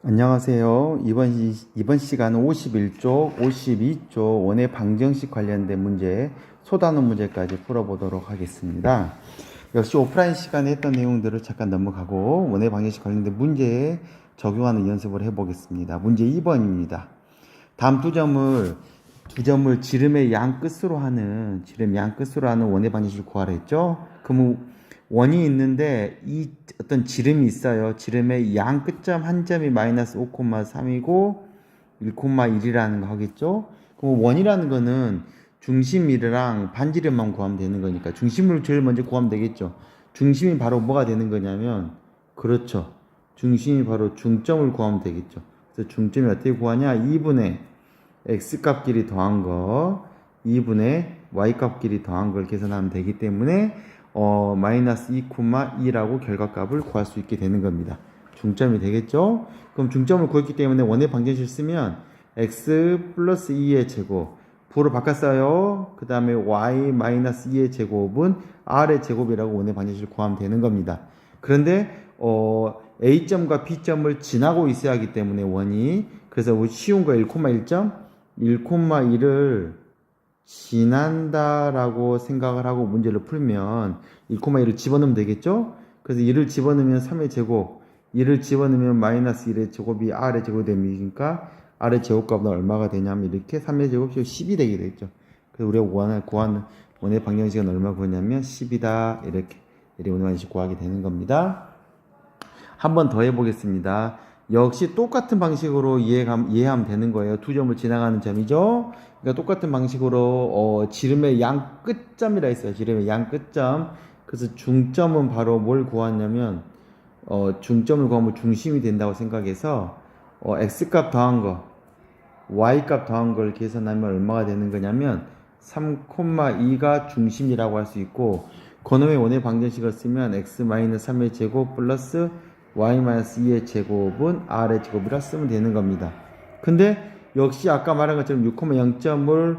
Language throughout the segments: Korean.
안녕하세요. 이번 시간은 51쪽, 52쪽 원의 방정식 관련된 문제, 소단원 문제까지 풀어보도록 하겠습니다. 역시 오프라인 시간에 했던 내용들을 잠깐 넘어가고 원의 방정식 관련된 문제에 적용하는 연습을 해보겠습니다. 문제 2번입니다. 다음 두 점을 지름의 양 끝으로 하는 원의 방정식을 구하라 했죠. 그러면 원이 있는데 이 어떤 지름이 있어요. 지름의 양 끝점 한 점이 마이너스 5,3이고 1,1이라는 거 하겠죠. 그럼 원이라는 거는 중심이랑 반지름만 구하면 되는 거니까 중심을 제일 먼저 구하면 되겠죠. 중심이 바로 뭐가 되는 거냐면, 그렇죠, 중심이 바로 중점을 구하면 되겠죠. 그래서 중점이 어떻게 구하냐, 2분의 x값끼리 더한 거 2분의 y값끼리 더한 걸 계산하면 되기 때문에 마이너스 2,2라고 결과값을 구할 수 있게 되는 겁니다. 중점이 되겠죠? 그럼 중점을 구했기 때문에 원의 방정식을 쓰면 x 플러스 2의 제곱 부로 바꿨어요. 그 다음에 y 마이너스 2의 제곱은 r의 제곱이라고 원의 방정식을 구하면 되는 겁니다. 그런데 A점과 B점을 지나고 있어야 하기 때문에 원이, 그래서 쉬운 거 1,1점 1,1을 지난다라고 생각을 하고 문제를 풀면 1,1을 집어넣으면 되겠죠? 그래서 1을 집어넣으면 3의 제곱, 1을 집어넣으면 마이너스 1의 제곱이 r의 제곱이 됩니까? r의 제곱값은 얼마가 되냐면 이렇게 3의 제곱이 10이 되게 되겠죠. 그래서 우리가 구하는 원의 방정식은 얼마 구하냐면 10이다. 이렇게 원의 방정식 구하게 되는 겁니다. 한 번 더 해보겠습니다. 역시 똑같은 방식으로 이해하면 되는 거예요. 두 점을 지나가는 점이죠. 그러니까 똑같은 방식으로 지름의 양 끝점이라 했어요. 지름의 양 끝점. 그래서 중점은 바로 뭘 구하냐면 중점을 구하면 중심이 된다고 생각해서 x값 더한 거, y값 더한 걸 계산하면 얼마가 되는 거냐면 3,2가 중심이라고 할 수 있고, 그놈의 원의 방정식을 쓰면 x-3의 제곱 플러스 y-2의 제곱은 r의 제곱이라 쓰면 되는 겁니다. 근데 역시 아까 말한 것처럼 6,0점을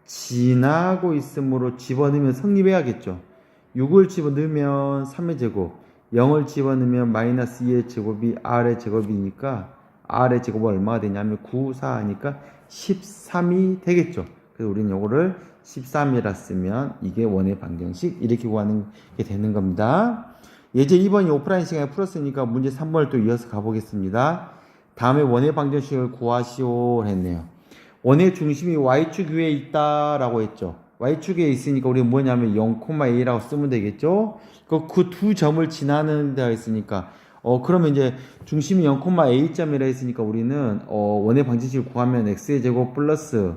지나고 있으므로 집어넣으면 성립해야겠죠. 6을 집어넣으면 3의 제곱, 0을 집어넣으면 마이너스 2의 제곱이 r의 제곱이니까 r의 제곱은 얼마가 되냐면 9, 4 하니까 13이 되겠죠. 그래서 우리는 요거를 13이라 쓰면 이게 원의 방정식, 이렇게 구하는 게 되는 겁니다. 예제 2번이 오프라인 시간에 풀었으니까 문제 3번을 또 이어서 가보겠습니다. 다음에 원의 방정식을 구하시오 했네요. 원의 중심이 y축 위에 있다라고 했죠. y축에 있으니까 우리는 뭐냐면 0,a라고 쓰면 되겠죠. 그 두 점을 지나는 데가 있으니까 그러면 이제 중심이 0,a점이라 했으니까 우리는 원의 방정식을 구하면 x의 제곱 플러스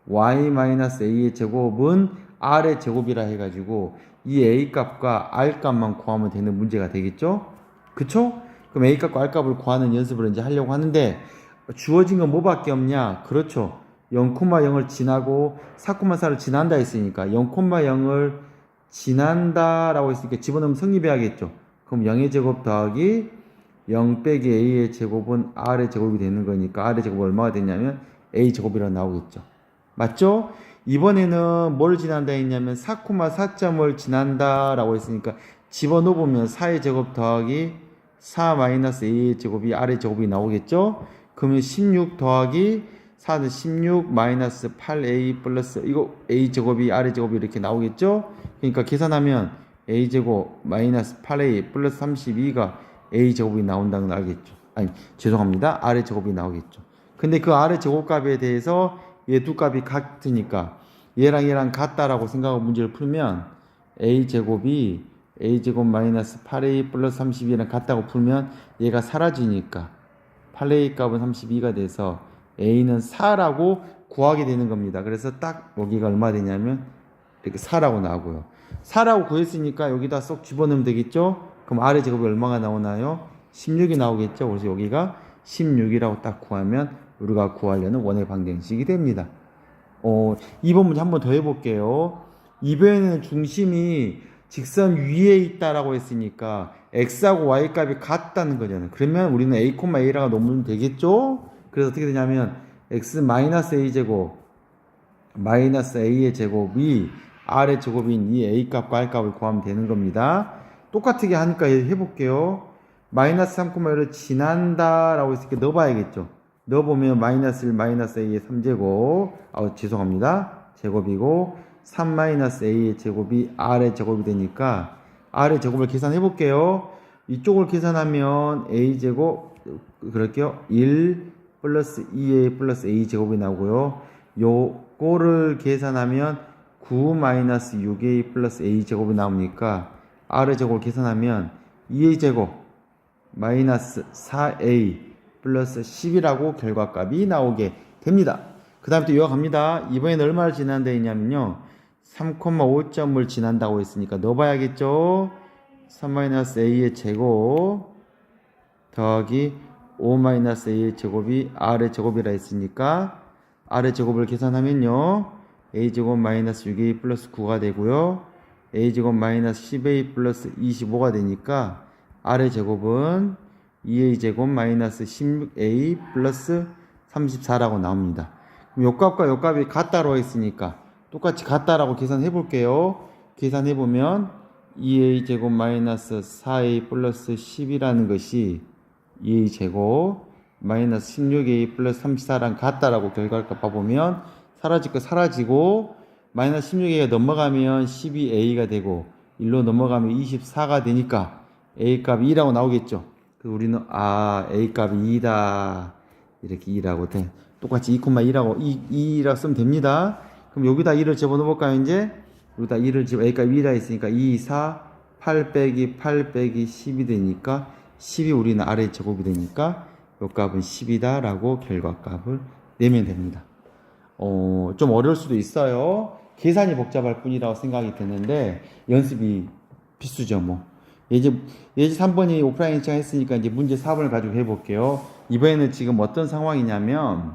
y-a의 제곱은 r의 제곱이라 해가지고 이 a값과 r값만 구하면 되는 문제가 되겠죠? 그쵸? 그럼 a값과 r값을 구하는 연습을 이제 하려고 하는데, 주어진 건 뭐밖에 없냐? 그렇죠. 0,0을 지나고 4,4를 지난다 했으니까 0,0을 지난다라고 했으니까 집어넣으면 성립해야겠죠. 그럼 0의 제곱 더하기 0 빼기 a의 제곱은 r의 제곱이 되는 거니까 r의 제곱이 얼마가 되냐면 a 제곱이라고 나오겠죠. 맞죠? 이번에는 뭘 지난다 했냐면 4,4점을 지난다라고 했으니까 집어넣어보면 4의 제곱 더하기 4 마이너스 a의 제곱이 r의 제곱이 나오겠죠? 그러면 16 더하기 4는 16 마이너스 8a 플러스 이거 a 제곱이 r의 제곱이 이렇게 나오겠죠? 그러니까 계산하면 a 제곱 마이너스 8a 플러스 32가 a 제곱이 나온다는 걸 알겠죠? 아니, 죄송합니다. r의 제곱이 나오겠죠. 근데 그 r의 제곱값에 대해서 얘 두 값이 같으니까 얘랑 같다라고 생각하고 문제를 풀면 a 제곱 마이너스 8a 플러스 32랑 같다고 풀면 얘가 사라지니까 8a 값은 32가 돼서 a는 4라고 구하게 되는 겁니다. 그래서 딱 여기가 얼마 되냐면 이렇게 4라고 나오고요. 4라고 구했으니까 여기다 쏙 집어넣으면 되겠죠? 그럼 r의 제곱이 얼마가 나오나요? 16이 나오겠죠? 그래서 여기가 16이라고 딱 구하면 우리가 구하려는 원의 방정식이 됩니다. 2번 문제 한 번 더 해볼게요. 이번에는 중심이 직선 위에 있다라고 했으니까 x하고 y 값이 같다는 거잖아요. 그러면 우리는 a,a라고 놓으면 되겠죠? 그래서 어떻게 되냐면 x-a 제곱 마이너스 a의 제곱이 r의 제곱인 이 a 값과 r 값을 구하면 되는 겁니다. 똑같게 하니까 해볼게요. 마이너스 3,1을 지난다 라고 했으니까 넣어봐야겠죠. 넣어보면 마이너스 1 마이너스 a의 3제곱 죄송합니다. 제곱이고 3 마이너스 a의 제곱이 r의 제곱이 되니까 r의 제곱을 계산해 볼게요. 이쪽을 계산하면 a제곱 그럴게요. 1 플러스 2a 플러스 a 제곱이 나오고요. 요거를 계산하면 9 마이너스 6a 플러스 a 제곱이 나오니까 r의 제곱을 계산하면 2a 제곱 마이너스 4a 플러스 10이라고 결과값이 나오게 됩니다. 그 다음에 또 이어갑니다. 이번에는 얼마를 지난다 했냐면요. 3,5점을 지난다고 했으니까 넣어봐야겠죠. 3-a의 제곱 더하기 5-a의 제곱이 r의 제곱이라 했으니까 r의 제곱을 계산하면요. a제곱 마이너스 6a 플러스 9가 되고요. a제곱 마이너스 10a 플러스 25가 되니까 r의 제곱은 2a 제곱 마이너스 16a 플러스 34라고 나옵니다. 그럼 요 값과 요 값이 같다고 했으니까 똑같이 같다라고 계산해 볼게요. 계산해 보면 2a 제곱 마이너스 4a 플러스 10이라는 것이 2a 제곱 마이너스 16a 플러스 34랑 같다라고 결과값 봐보면 사라질 거 사라지고 마이너스 16a가 넘어가면 12a가 되고 1로 넘어가면 24가 되니까 a 값이 2라고 나오겠죠. 그래서 우리는 a 값이 2다 이렇게 2라고 돼. 똑같이 2,2라고 2라고 쓰면 됩니다. 그럼 여기다 2를 집어넣어 볼까요? 이제 여기다 2를 집어 a 값 2라 있으니까 2, 4, 8 빼기 8 빼기 10이 되니까 10이 우리는 r의 제곱이 되니까 요 값은 10이다 라고 결과값을 내면 됩니다. 좀 어려울 수도 있어요. 계산이 복잡할 뿐이라고 생각이 드는데 연습이 필수죠. 뭐 예제 3번이 오프라인 신청 했으니까 이제 문제 4번을 가지고 해볼게요. 이번에는 지금 어떤 상황이냐면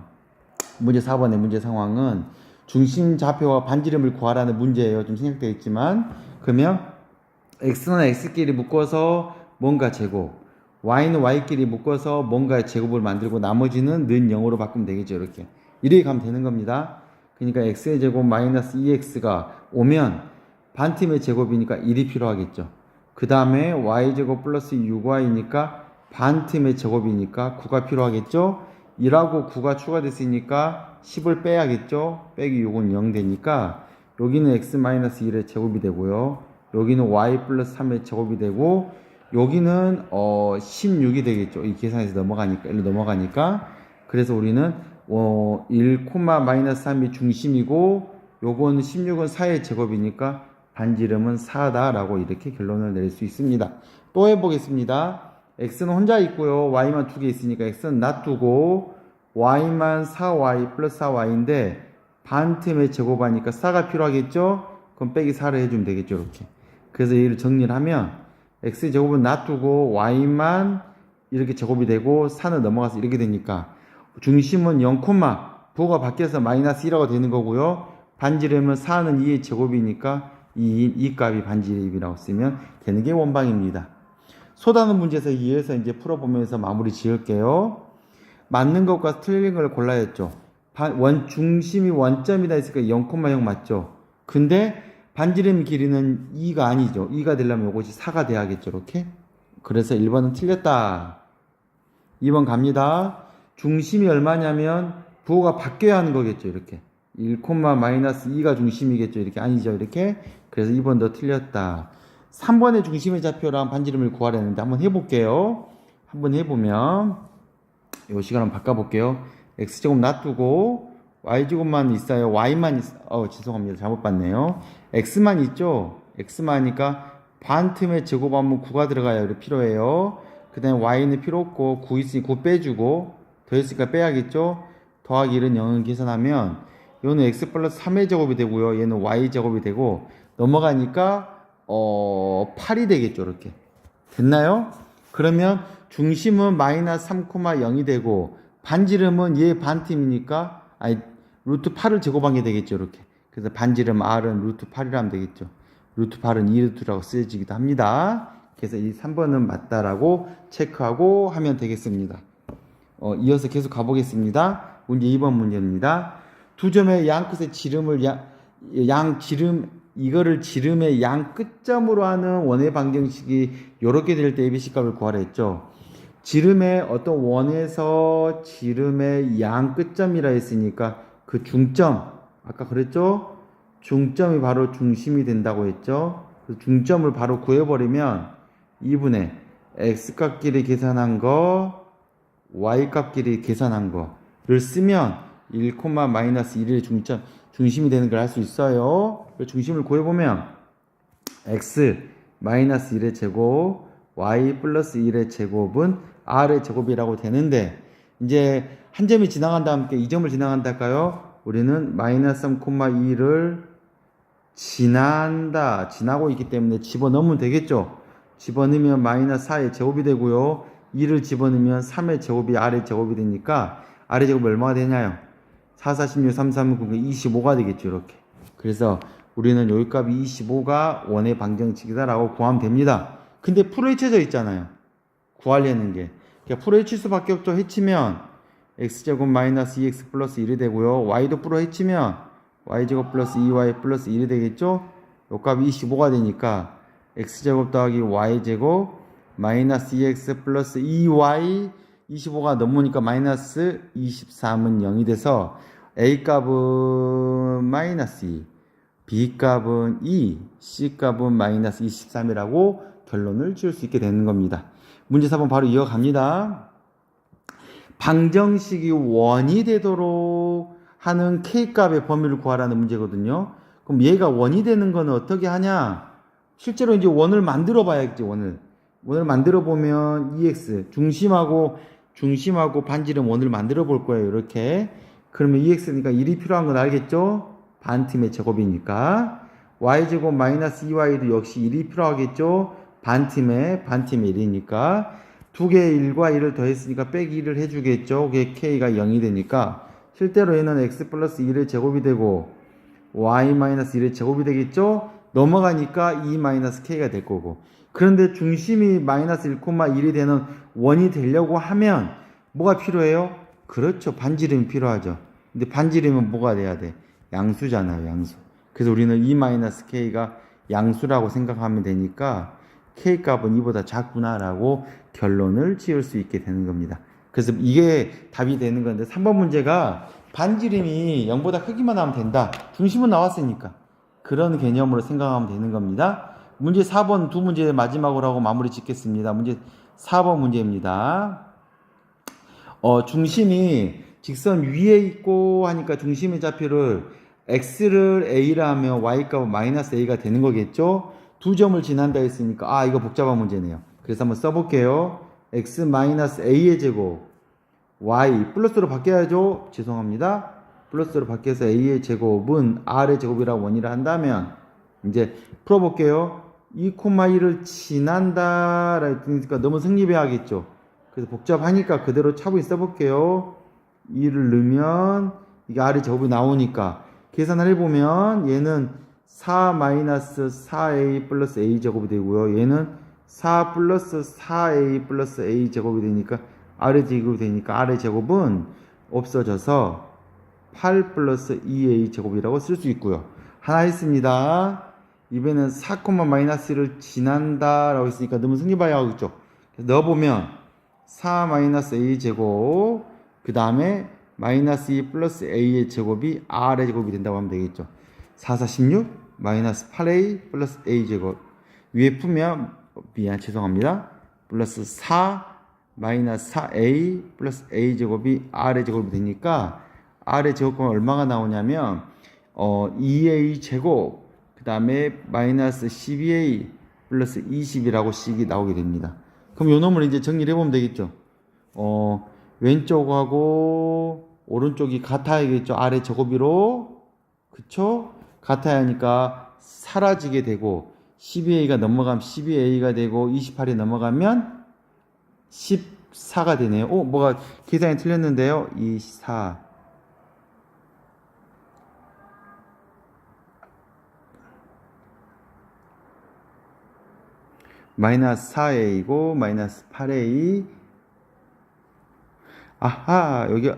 문제 4번의 문제 상황은 중심 좌표와 반지름을 구하라는 문제예요. 좀 생략되어 있지만 그러면 x는 x끼리 묶어서 뭔가 제곱 y는 y끼리 묶어서 뭔가 제곱을 만들고 나머지는 는 0으로 바꾸면 되겠죠. 이렇게 가면 되는 겁니다. 그러니까 x의 제곱 마이너스 2x가 오면 반팀의 제곱이니까 1이 필요하겠죠. 그 다음에 y제곱 플러스 6y니까 반팀의 제곱이니까 9가 필요하겠죠. 1하고 9가 추가됐으니까 10을 빼야겠죠. 빼기 6은 0 되니까 여기는 x 마이너스 1의 제곱이 되고요. 여기는 y 플러스 3의 제곱이 되고 여기는 16이 되겠죠. 이 계산에서 넘어가니까 1로 넘어가니까 그래서 우리는 1, 마이너스 3이 중심이고 요거는 16은 4의 제곱이니까 반지름은 4다 라고 이렇게 결론을 낼 수 있습니다. 또 해보겠습니다. x는 혼자 있고요. y만 두 개 있으니까 x는 놔두고 y만 4y 플러스 4y인데 반틈의 제곱하니까 4가 필요하겠죠. 그럼 빼기 4를 해주면 되겠죠. 이렇게. 그래서 얘를 정리를 하면 x의 제곱은 놔두고 y만 이렇게 제곱이 되고 4는 넘어가서 이렇게 되니까 중심은 0, 부호가 바뀌어서 마이너스 1라고 되는 거고요. 반지름은 4는 2의 제곱이니까 이 값이 반지름이라고 쓰면 되는 게 원방입니다. 소단원 문제에서 이어서 이제 풀어보면서 마무리 지을게요. 맞는 것과 틀린 걸 골라야 했죠. 중심이 원점이다 했으니까 0,0 맞죠. 근데 반지름 길이는 2가 아니죠. 2가 되려면 이것이 4가 돼야겠죠. 이렇게. 그래서 1번은 틀렸다. 2번 갑니다. 중심이 얼마냐면 부호가 바뀌어야 하는 거겠죠. 이렇게. 1, 마이너스 2가 중심이겠죠. 이렇게 아니죠. 이렇게. 그래서 2번도 틀렸다. 3번의 중심의 좌표랑 반지름을 구하려는데 한번 해볼게요. 한번 해보면 이 시간 한번 바꿔볼게요. x제곱 놔두고 y제곱만 있어요. y만 죄송합니다. 잘못 봤네요. x만 있죠. x만 하니까 반틈의 제곱하면 9가 들어가야 이렇게 필요해요. 그 다음에 y는 필요 없고 9 있으니 9 빼주고 더 있으니까 빼야겠죠. 더하기 1은 0을 계산하면 얘는 x 플러스 3의 제곱이 되고요. 얘는 y 제곱이 되고 넘어가니까 8이 되겠죠. 이렇게. 됐나요? 그러면 중심은 마이너스 3,0이 되고 반지름은 얘 반팀이니까 루트 8을 제곱한 게 되겠죠. 이렇게. 그래서 반지름 r은 루트 8이라 하면 되겠죠. 루트 8은 2루트라고 쓰여지기도 합니다. 그래서 이 3번은 맞다라고 체크하고 하면 되겠습니다. 이어서 계속 가보겠습니다. 문제 2번 문제입니다. 두 점의 양 끝의 지름을 이거를 지름의 양 끝점으로 하는 원의 방정식이 이렇게 될 때 ABC 값을 구하라 했죠. 지름의 어떤 원에서 지름의 양 끝점이라 했으니까 그 중점, 아까 그랬죠? 중점이 바로 중심이 된다고 했죠? 그 중점을 바로 구해버리면 2분의 x값끼리 계산한 거, y값끼리 계산한 거를 쓰면 1, 마이너스 1의 중심이 되는 걸 할 수 있어요. 중심을 구해보면 x 마이너스 1의 제곱, y 플러스 1의 제곱은 r의 제곱이라고 되는데, 이제 한 점이 지나간다 함께 이 점을 지나간다 할까요? 우리는 마이너스 3, 2를 지나고 있기 때문에 집어넣으면 되겠죠? 집어넣으면 마이너스 4의 제곱이 되고요. 2를 집어넣으면 3의 제곱이 r의 제곱이 되니까 r의 제곱이 얼마가 되냐요? 4, 4, 16, 3, 3, 9, 25가 되겠죠. 이렇게. 그래서 우리는 여기 값이 25가 원의 방정식이다라고 구하면 됩니다. 근데 풀어헤쳐져 있잖아요. 구하려는 게. 그러니까 풀어헤칠 수밖에 없죠. 해치면 x제곱 마이너스 2x 플러스 1이 되고요. y도 풀어헤치면 y제곱 플러스 2y 플러스 1이 되겠죠. 요 값이 25가 되니까 x제곱 더하기 y제곱 마이너스 2x 플러스 2y 25가 넘으니까 마이너스 23은 0이 돼서 a값은 마이너스 2, b값은 2, c값은 마이너스 23이라고 결론을 지을 수 있게 되는 겁니다. 문제 4번 바로 이어갑니다. 방정식이 원이 되도록 하는 k값의 범위를 구하라는 문제거든요. 그럼 얘가 원이 되는 거는 어떻게 하냐? 실제로 이제 원을 만들어 봐야겠지. 원을 만들어 보면 EX 중심하고 반지름 원을 만들어 볼 거예요. 이렇게. 그러면 EX니까 1이 필요한 건 알겠죠? 반틈의 제곱이니까. Y제곱 마이너스 2Y도 역시 1이 필요하겠죠? 반틈의 1이니까. 두 개의 1과 1을 더했으니까 빼기 1을 해주겠죠? 그게 K가 0이 되니까. 실제로 얘는 X 플러스 1의 제곱이 되고 Y 마이너스 1의 제곱이 되겠죠? 넘어가니까 2 마이너스 K가 될 거고. 그런데 중심이 마이너스 1,1이 되는 원이 되려고 하면 뭐가 필요해요? 그렇죠. 반지름이 필요하죠. 근데 반지름은 뭐가 돼야 돼? 양수잖아요. 양수. 그래서 우리는 2 마이너스 K가 양수라고 생각하면 되니까 K 값은 2보다 작구나라고 결론을 지을 수 있게 되는 겁니다. 그래서 이게 답이 되는 건데 3번 문제가 반지름이 0보다 크기만 하면 된다. 중심은 나왔으니까. 그런 개념으로 생각하면 되는 겁니다. 문제 4번 두 문제 마지막으로 하고 마무리 짓겠습니다. 문제 4번 문제입니다. 중심이 직선 위에 있고 하니까 중심의 좌표를 x를 a라 하면 y값은 마이너스 a가 되는 거겠죠? 두 점을 지난다 했으니까 이거 복잡한 문제네요. 그래서 한번 써볼게요. x 마이너스 a의 제곱 y 플러스로 바뀌어야죠. 죄송합니다. 플러스로 바뀌어서 a의 제곱은 r의 제곱이라고 원이라 한다면 이제 풀어볼게요. 2,1을 지난다 라 했으니까 너무 성립해야겠죠. 그래서 복잡하니까 그대로 차분히 써볼게요. 2를 넣으면 이게 r의 제곱이 나오니까 계산을 해보면 얘는 4 마이너스 4a 플러스 a 제곱이 되고요. 얘는 4 플러스 4a 플러스 a 제곱이 되니까 r의 제곱이 되니까 r의 제곱은 없어져서 8 플러스 2a 제곱이라고 쓸 수 있고요. 하나 있습니다. 이번에는 4, 마이너스를 지난다 라고 했으니까 너무 성립해야 하겠죠. 넣어보면 4 마이너스 a 제곱 그 다음에 마이너스 2 플러스 a의 제곱이 r의 제곱이 된다고 하면 되겠죠. 4, 4, 16 마이너스 8a 플러스 a 제곱 위에 풀면 죄송합니다. 플러스 4 마이너스 4a 플러스 a 제곱이 r의 제곱이 되니까 r의 제곱은 얼마가 나오냐면 2a 제곱 그 다음에 마이너스 12a 플러스 20이라고 식이 나오게 됩니다. 그럼 요 놈을 이제 정리를 해보면 되겠죠. 왼쪽하고 오른쪽이 같아야겠죠. 아래 제곱이로. 그쵸? 같아야 하니까 사라지게 되고 12a가 넘어가면 12a가 되고 28이 넘어가면 14가 되네요. 뭐가 계산이 틀렸는데요. 24 마이너스 4a이고 마이너스 8a 아하 여기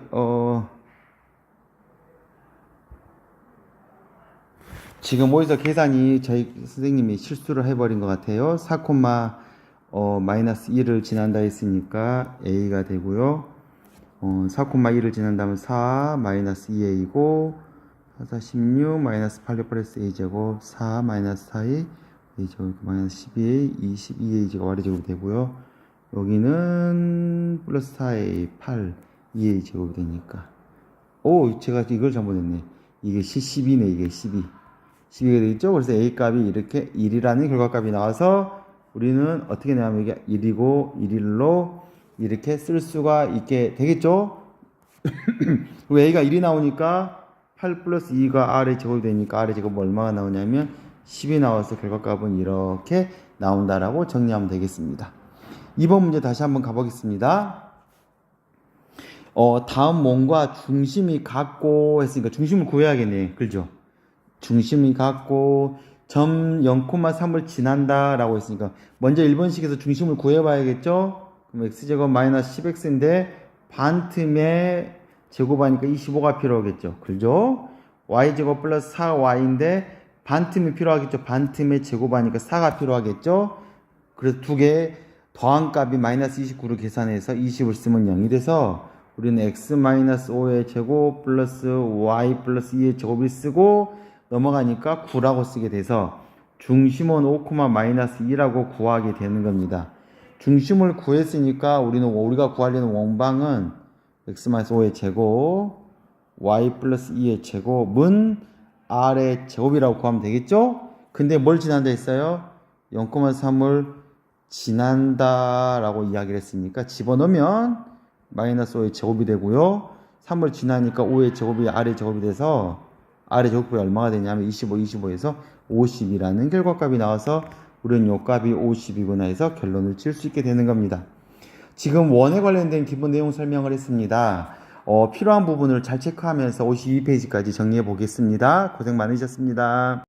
지금 어디서 계산이 저희 선생님이 실수를 해버린 것 같아요. 4, 마이너스 2를 지난다 했으니까 a가 되고요. 4,2를 지난다면 4 마이너스 2a고 4, 4, 16 마이너스 8 플러스 a제곱 4 마이너스 4a a제곱 마이너스 12a 22a가 y제곱이 되고요. 여기는 플러스 4a 8 2a 제곱이 되니까 제가 이걸 잘못했네. 이게 12네. 이게 12가 되겠죠. 그래서 a 값이 이렇게 1이라는 결과값이 나와서 우리는 어떻게 내냐면 이게 1이고 1일로 이렇게 쓸 수가 있게 되겠죠. 그리고 a가 1이 나오니까 8 플러스 2가 r의 제곱이 되니까 r의 제곱은 얼마가 나오냐면 10이 나와서 결과값은 이렇게 나온다라고 정리하면 되겠습니다. 2번 문제 다시 한번 가보겠습니다. 다음 몽과 중심이 같고 했으니까 중심을 구해야겠네. 그죠? 중심이 같고 점 0,3을 지난다 라고 했으니까 먼저 1번식에서 중심을 구해봐야겠죠? 그럼 x제곱 마이너스 10x인데 반틈에 제곱하니까 25가 필요하겠죠? 그죠? y제곱 플러스 4y인데 반틈이 필요하겠죠? 반틈에 제곱하니까 4가 필요하겠죠? 그래서 두 개 더한 값이 마이너스 29를 계산해서 20을 쓰면 0이 돼서 우리는 x-5의 제곱 플러스 y 플러스 2의 제곱을 쓰고 넘어가니까 9라고 쓰게 돼서 중심은 5, 마이너스 2라고 구하게 되는 겁니다. 중심을 구했으니까 우리가 구하려는 원방은 x-5의 제곱 y 플러스 2의 제곱은 r의 제곱이라고 구하면 되겠죠? 근데 뭘 지난다 했어요? 0,3을 지난다 라고 이야기를 했으니까 집어넣으면 마이너스 5의 제곱이 되고요. 3을 지나니까 5의 제곱이 r의 제곱이 돼서 r의 제곱이 얼마가 되냐면 25에서 50이라는 결과값이 나와서 우리는 요 값이 50이구나 해서 결론을 지을 수 있게 되는 겁니다. 지금 원에 관련된 기본 내용 설명을 했습니다. 필요한 부분을 잘 체크하면서 52페이지까지 정리해 보겠습니다. 고생 많으셨습니다.